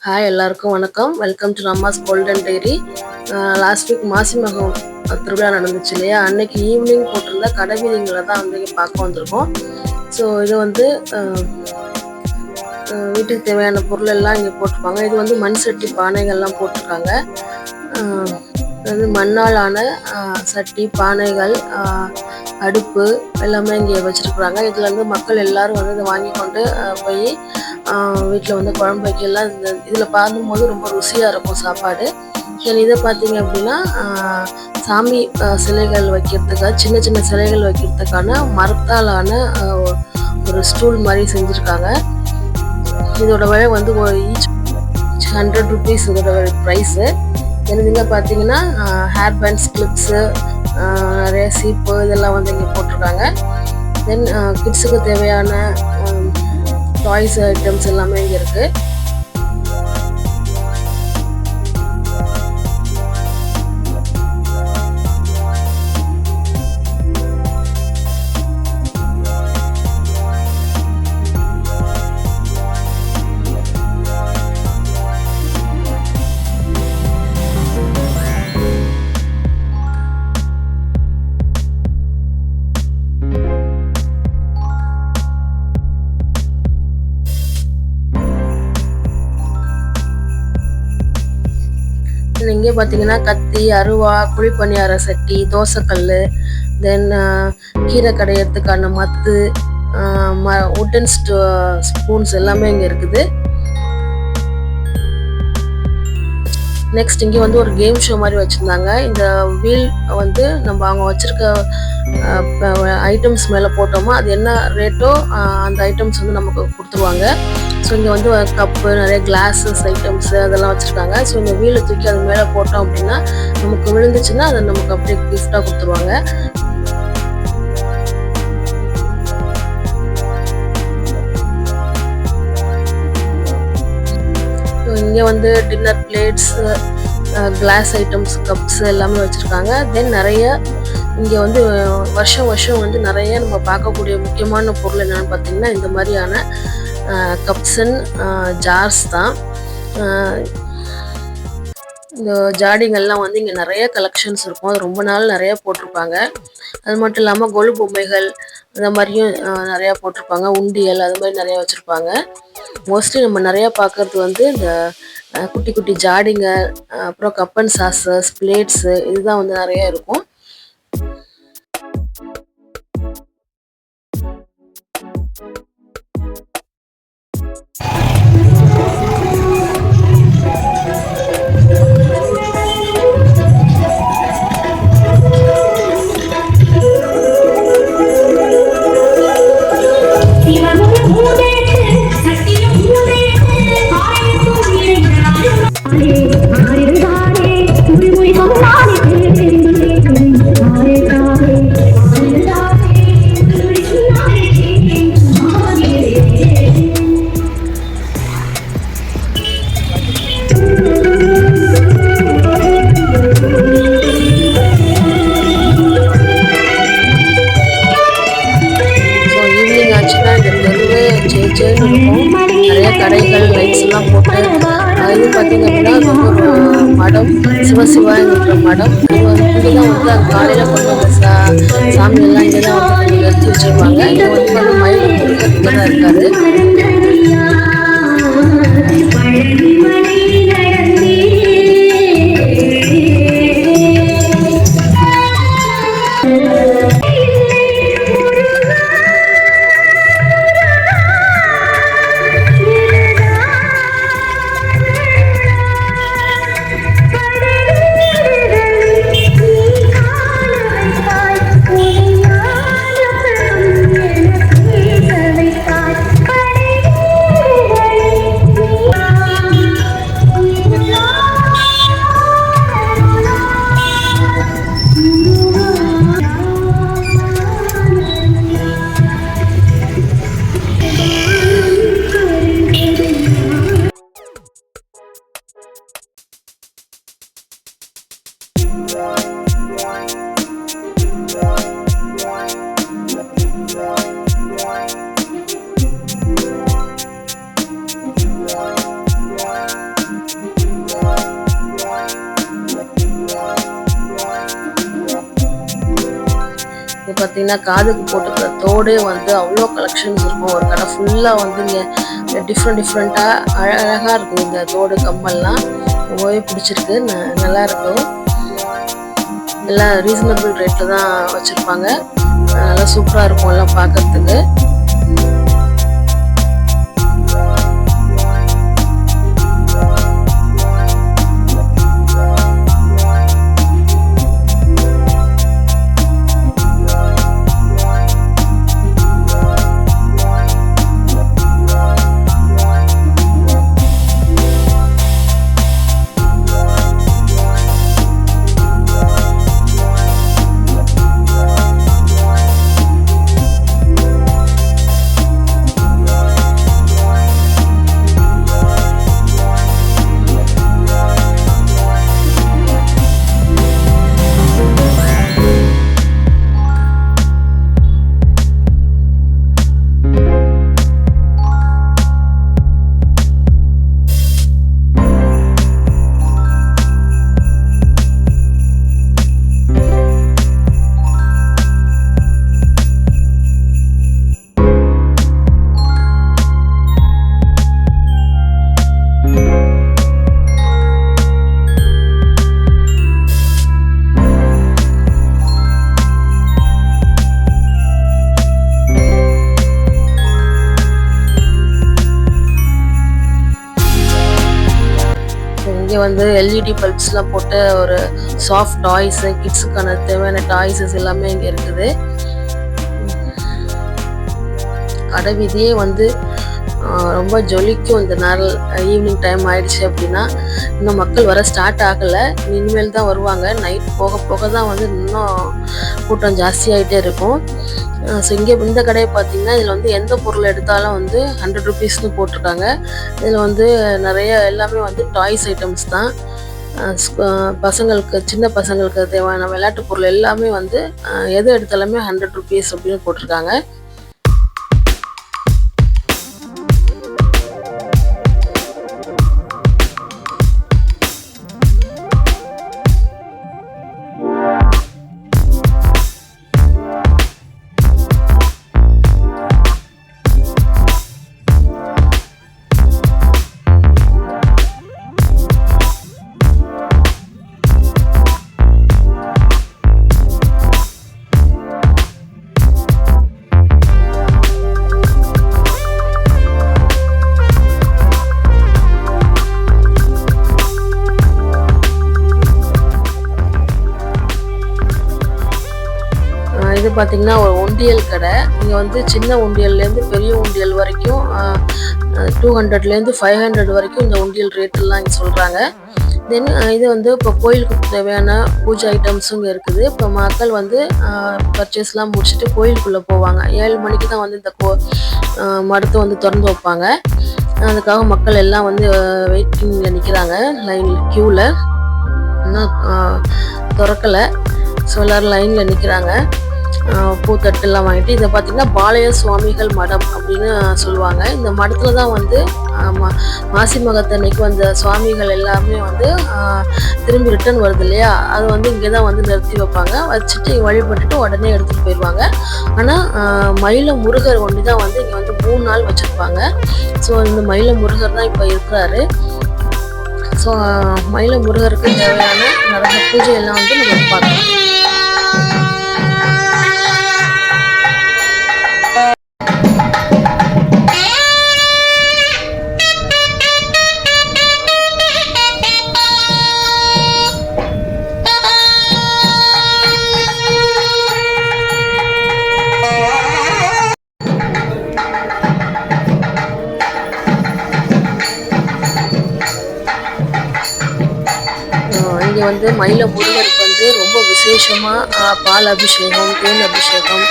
Hi எல்லாருக்கும் வணக்கம். Welcome to நம்மாஸ் golden diary. Last week Masi Magam திருவிழா நடந்துச்சு இல்லையா, அன்னைக்கு ஈவினிங் போட்டிருந்த கடை வீதிங்களை தான் வந்து இங்கே பார்க்க வந்திருக்கோம். ஸோ இது வந்து வீட்டுக்கு தேவையான பொருள் எல்லாம் இங்கே போட்டிருப்பாங்க. இது வந்து மண் சட்டி பானைகள்லாம் போட்டிருக்காங்க. வந்து மண்ணால் ஆன சட்டி பானைகள், அடுப்பு எல்லாமே இங்கே வச்சுருக்குறாங்க. இதில் வந்து மக்கள் எல்லோரும் வந்து இதை வாங்கி கொண்டு போய் வீட்டில் வந்து குழம்பு வைக்கலாம். இதில் பார்க்கும்போது ரொம்ப ருசியாக இருக்கும் சாப்பாடு. இதை பார்த்தீங்க அப்படின்னா சாமி சிலைகள் வைக்கிறதுக்காக, சின்ன சின்ன சிலைகள் வைக்கிறதுக்கான மரத்தாலான ஒரு ஸ்டூல் மாதிரி செஞ்சுருக்காங்க. இதோட விலை வந்து ஈச் 100 rupees இதோட ப்ரைஸு. இங்கே பார்த்தீங்கன்னா ஹேர் பேண்ட்ஸ், கிளிப்ஸு, நிறைய சீப்பு இதெல்லாம் வந்து இங்கே போட்டிருக்காங்க. தென் கிட்ஸுக்கு தேவையான டாய்ஸ் ஐட்டம்ஸ் எல்லாமே இங்கே இருக்குது. இங்கே பார்த்தீங்கன்னா கத்தி, அருவா, குழிப்பணியார சட்டி, தோசைக்கல், தென் கீரை கடையிறதுக்கான மத்து, உட்டன் ஸ்பூன்ஸ் எல்லாமே இங்கே இருக்குது. நெக்ஸ்ட் இங்கே வந்து ஒரு கேம் ஷோ மாதிரி வச்சுருந்தாங்க. இந்த வீல் வந்து நம்ம அவங்க வச்சுருக்க ஐட்டம்ஸ் மேலே போட்டோமோ அது என்ன ரேட்டோ அந்த ஐட்டம்ஸ் வந்து நமக்கு கொடுத்துருவாங்க. ஸோ இங்கே வந்து கப்பு, நிறைய கிளாஸஸ் ஐட்டம்ஸு அதெல்லாம் வச்சுருக்காங்க. ஸோ இந்த வீலை தூக்கி அது மேலே போட்டோம் அப்படின்னா நமக்கு விழுந்துச்சுன்னா அதை நமக்கு அப்படியே கிஃப்டாக கொடுத்துருவாங்க. இங்கே வந்து dinner plates, glass items, cups எல்லாமே வச்சுருக்காங்க. தென் நிறைய இங்கே வந்து வருஷம் வந்து நிறைய நம்ம பார்க்கக்கூடிய முக்கியமான பொருள் என்னென்னு பார்த்தீங்கன்னா இந்த மாதிரியான கப்ஸ் அண்ட் ஜார்ஸ் தான். இந்த ஜாடிங்கள்லாம் வந்து இங்கே நிறைய கலெக்ஷன்ஸ் இருக்கும். அது ரொம்ப நாள் நிறைய போட்டிருப்பாங்க. அது மட்டும் இல்லாமல் கொலு பொம்மைகள் அந்த மாதிரியும் நிறையா போட்டிருப்பாங்க. உண்டியல் அது மாதிரி நிறையா வச்சுருப்பாங்க. மோஸ்ட்லி நம்ம நிறையா பார்க்குறது வந்து இந்த குட்டி குட்டி ஜாடிங்க, அப்புறம் கப் அண்ட் சாசஸ், பிளேட்ஸு இதுதான் வந்து நிறையா இருக்கும். நிறைய கடைகள், லைட்ஸ் எல்லாம் போட்டு இது பார்த்தீங்க அப்படின்னா ஒரு மடம், சிவசிவா என்கிற மடம். இது வந்து இங்கேதான் வந்து அது காலையில் கொண்டு வந்த சாமியெல்லாம் இங்கே தான் வந்து நிறுத்தி வச்சுருப்பாங்க. இங்கே வந்து மயில் முருகர் தான் இருக்காரு. பார்த்தீங்கன்னா காதுக்கு போட்டுக்கிற தோடே வந்து அவ்வளோ கலெக்ஷன்ஸ் இருக்கும். ஒரு கடை ஃபுல்லாக வந்து இங்கே டிஃப்ரெண்ட்டாக அழகாக இருக்கும். இந்த தோடு கம்மல்லாம் ரொம்பவே பிடிச்சிருக்கு. நல்லா இருக்கும். எல்லாம் ரீசனபிள் ரேட்டில் தான் வச்சுருப்பாங்க. நல்லா சூப்பராக இருக்கும் எல்லாம் பார்க்கறதுக்கு. இங்கே வந்து எல்இடி பல்ப்ஸ்லாம் போட்டு ஒரு சாஃப்ட் டாய்ஸு, கிட்ஸுக்கான தேவையான டாய்ஸஸ் எல்லாமே இங்கே இருக்குது. கடை வீதியே வந்து ரொம்ப ஜொலிக்கும். இந்த நேரம் ஈவினிங் டைம் ஆயிடுச்சு அப்படின்னா இன்னும் மக்கள் வர ஸ்டார்ட் ஆகலை. இனிமேல் தான் வருவாங்க. நைட் போக போக தான் வந்து இன்னும் கூட்டம் ஜாஸ்தியாகிட்டே இருக்கும். ஸோ இங்கே இந்த கடையை பார்த்தீங்கன்னா இதில் வந்து எந்த பொருள் எடுத்தாலும் வந்து 100 ருபீஸ்னு போட்டிருக்காங்க. இதில் வந்து நிறைய எல்லாமே வந்து டாய்ஸ் ஐட்டம்ஸ் தான். பசங்களுக்கு, சின்ன பசங்களுக்கு தேவையான விளையாட்டு பொருள் எல்லாமே வந்து எது எடுத்தாலுமே 100 ருபீஸ் அப்படின்னு போட்டிருக்காங்க. இது பார்த்திங்கன்னா ஒரு உண்டியல் கடை. இங்கே வந்து சின்ன உண்டியல்லேருந்து பெரிய உண்டியல் வரைக்கும் 200லேருந்து 500 வரைக்கும் இந்த உண்டியல் ரேட்டெல்லாம் இங்கே சொல்கிறாங்க. தென் இது வந்து இப்போ கோயிலுக்கு தேவையான பூஜை ஐட்டம்ஸும் இங்கே இருக்குது. இப்போ மக்கள் வந்து பர்ச்சேஸ்லாம் முடிச்சுட்டு கோயிலுக்குள்ளே போவாங்க. 7 மணிக்கு தான் வந்து இந்த மடத்தை வந்து திறந்து வைப்பாங்க. அதுக்காக மக்கள் எல்லாம் வந்து வெயிட்டிங்கில் நிற்கிறாங்க, க்யூவில். இன்னும் திறக்கலை. ஸோ எல்லோரும் லைனில் நிற்கிறாங்க. பூத்தட்டெல்லாம் வாங்கிட்டு, இதை பார்த்திங்கன்னா பாளைய சுவாமிகள் மடம் அப்படின்னு சொல்லுவாங்க. இந்த மடத்தில் தான் வந்து மாசி மகத்தன்னைக்கு வந்த சுவாமிகள் எல்லாமே வந்து திரும்பி ரிட்டர்ன் வருது இல்லையா, அது வந்து இங்கே தான் வந்து நிறுத்தி வைப்பாங்க. வச்சுட்டு வழிபட்டுட்டு உடனே எடுத்துகிட்டு போயிடுவாங்க. ஆனால் மயில முருகர் ஒன்று தான் வந்து இங்கே வந்து 3 நாள் வச்சுருப்பாங்க. ஸோ இந்த மயில முருகர் தான் இப்போ இருக்கிறாரு. ஸோ மயில முருகருக்கு தேவையான நடந்த பூஜையெல்லாம் வந்து நம்ம பார்க்கலாம். இங்கே வந்து மயில முருகருக்கு வந்து ரொம்ப விசேஷமாக பால் அபிஷேகம், தேன் அபிஷேகம்,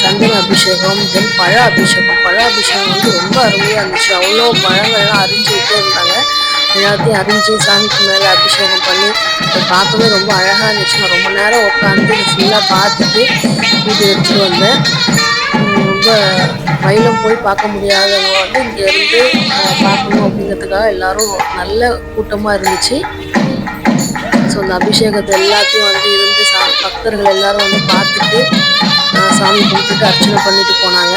சந்தன அபிஷேகம், தென் பழ அபிஷேகம். பழ அபிஷேகம் வந்து ரொம்ப அருமையாக இருந்துச்சு. அவ்வளோ பழங்கள்லாம் அரிஞ்சு விட்டே இருந்தாங்க. எல்லாத்தையும் அரிஞ்சு சாமிக்கு மேலே அபிஷேகம் பண்ணி அதை பார்க்கவே ரொம்ப அழகாக இருந்துச்சு. நான் ரொம்ப நேரம் உட்காந்து ஃபுல்லாக பார்த்துட்டு வீட்டு எடுத்துகிட்டு வந்தேன். ரொம்ப மயிலம் போய் பார்க்க முடியாதவங்க வந்து இங்கேருந்து பார்க்கணும் அப்படிங்கிறதுக்காக எல்லோரும் நல்ல கூட்டமாக இருந்துச்சு. ஸோ அந்த அபிஷேகத்தை எல்லாத்தையும் வந்து இருந்து பக்தர்கள் எல்லாரும் வந்து பார்த்துட்டு சாமி கும்பிட்டுட்டு அர்ச்சனை பண்ணிட்டு போனாங்க.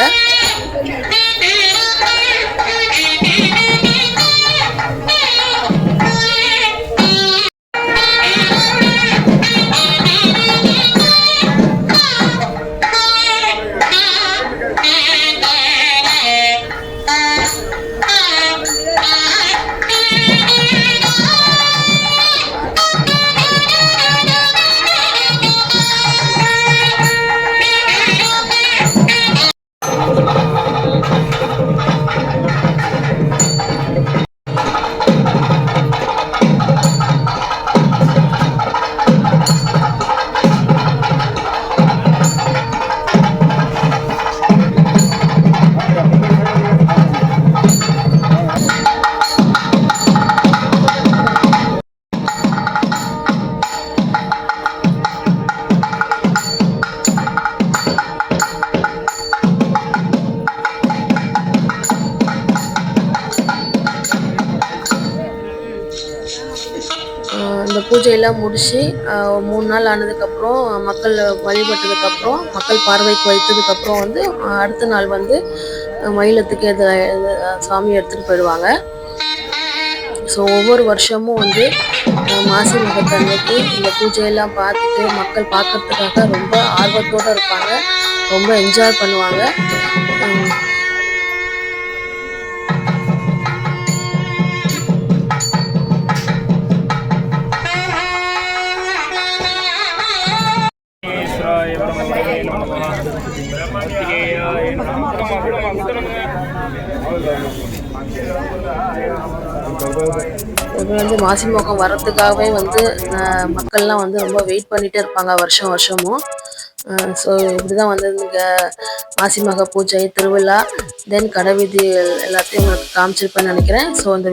இந்த பூஜையெல்லாம் முடித்து 3 நாள் ஆனதுக்கப்புறம் மக்கள் வழிபட்டதுக்கப்புறம் மக்கள் பார்வைக்கு வைத்ததுக்கப்புறம் வந்து அடுத்த நாள் வந்து மயிலத்துக்கு சாமி எடுத்துகிட்டு போயிடுவாங்க. ஸோ ஒவ்வொரு வருஷமும் வந்து மாசி மகத்தன்னைக்கு இந்த பூஜையெல்லாம் பார்த்துட்டு மக்கள் பார்க்கறதுக்காக ரொம்ப ஆர்வத்தோடு இருப்பாங்க, ரொம்ப என்ஜாய் பண்ணுவாங்க. இது வந்து மாசி மகம் வர்றதுக்காகவே வந்து மக்கள்லாம் வந்து ரொம்ப வெயிட் பண்ணிகிட்டே இருப்பாங்க வருஷமும். ஸோ இப்படி தான் வந்து இங்கே மாசி மக பூஜை திருவிழா தென் கடைவீதி எல்லாத்தையும் உங்களுக்கு காமிச்சிருப்பேன்னு நினைக்கிறேன். ஸோ இந்த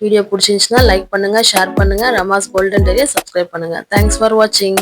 வீடியோ பிடிச்சிருந்துச்சுன்னா லைக் பண்ணுங்கள், ஷேர் பண்ணுங்கள், ரமாஸ் கோல்டன் டெய்ரியை சப்ஸ்கிரைப் பண்ணுங்கள். தேங்க்ஸ் ஃபார் வாட்சிங்.